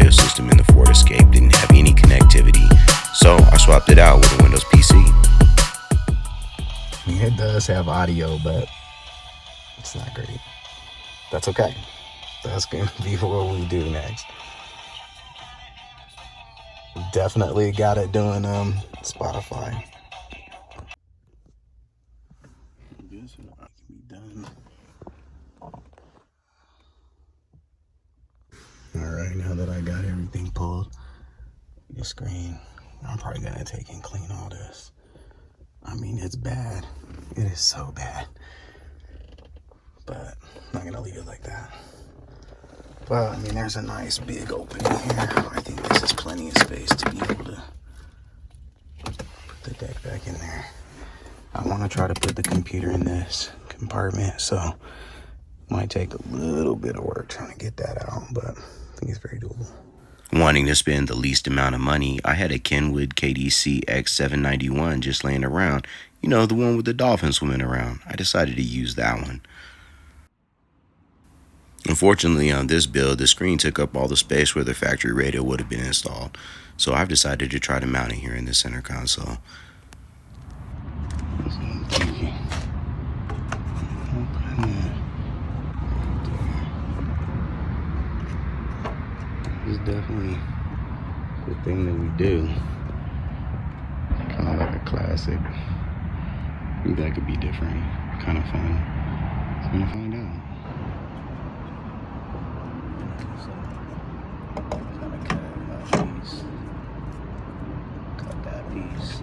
audio system in the Ford Escape didn't have any connectivity, so I swapped it out with a Windows PC. It does have audio, but it's not great. That's okay. That's going to be what we do next. Definitely got it doing Spotify. This can be done. Alright, now that I got everything pulled, the screen, I'm probably going to take and clean all this. I mean, it's bad. It is so bad. But I'm not going to leave it like that. But, I mean, there's a nice big opening here. I think this is plenty of space to be able to put the deck back in there. I want to try to put the computer in this compartment, so it might take a little bit of work trying to get that out, but I think it's very doable. Wanting to spend the least amount of money, I had a Kenwood KDC X791 just laying around. You know, the one with the dolphins swimming around. I decided to use that one. Unfortunately, on this build, the screen took up all the space where the factory radio would have been installed, so I've decided to try to mount it here in the center console. This is definitely the thing that we do. Kind of like a classic. I think that could be different. Kind of fun. I'm gonna find out. Cut that piece.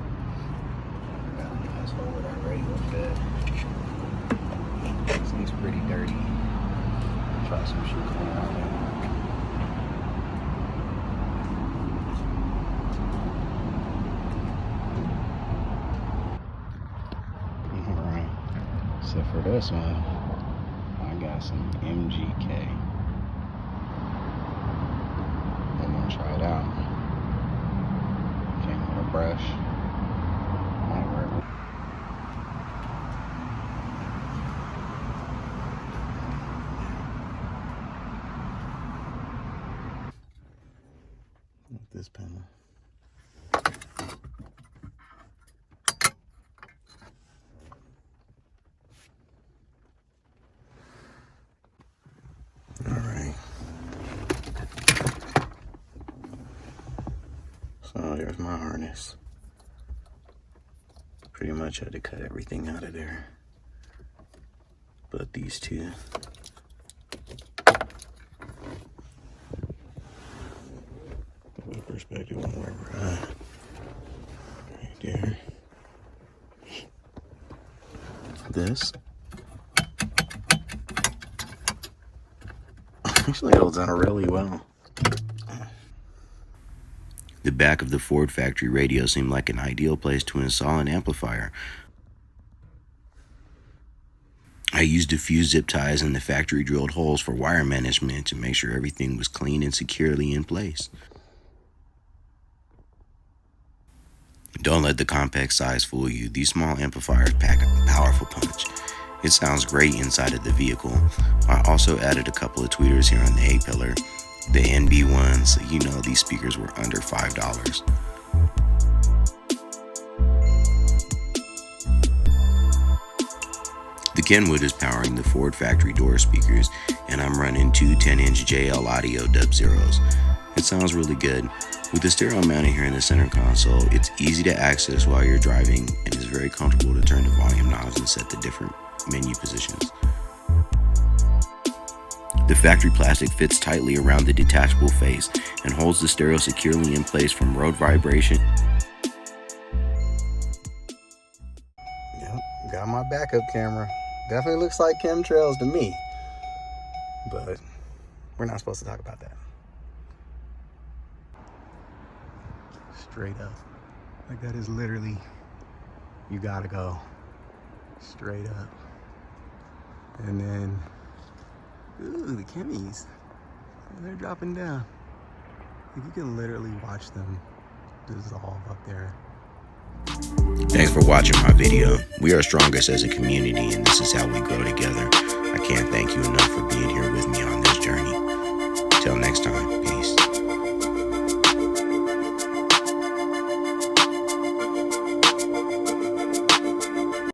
Got a nice hole where that radio fit. Seems pretty dirty. Try some shoe cleaner on there. Alright. So for this one, I got some MGK. I'm gonna try it out. Came with a brush. Might work. With this panel. Alright. So there's my harness. Pretty much had to cut everything out of there but these two. Put a perspective on where we're at. Right there. This actually holds on really well. The back of the Ford factory radio seemed like an ideal place to install an amplifier. I used a few zip ties and the factory drilled holes for wire management to make sure everything was clean and securely in place. Don't let the compact size fool you. These small amplifiers pack a powerful punch. It sounds great inside of the vehicle. I also added a couple of tweeters here on the A-pillar. The NB ones, so you know these speakers were under $5. The Kenwood is powering the Ford factory door speakers, and I'm running two 10-inch JL Audio Dub Zeros. It sounds really good. With the stereo mounted here in the center console, it's easy to access while you're driving, and it's very comfortable to turn the volume knobs and set the different menu positions. The factory plastic fits tightly around the detachable face and holds the stereo securely in place from road vibration. Yep, got my backup camera. Definitely looks like chemtrails to me. But we're not supposed to talk about that. Straight up. Like that is literally, you gotta go straight up. And then, ooh, the chemies, they're dropping down. Like you can literally watch them dissolve up there. Thanks for watching my video. We are strongest as a community, and this is how we grow together. I can't thank you enough for being here with me on this journey. Till next time.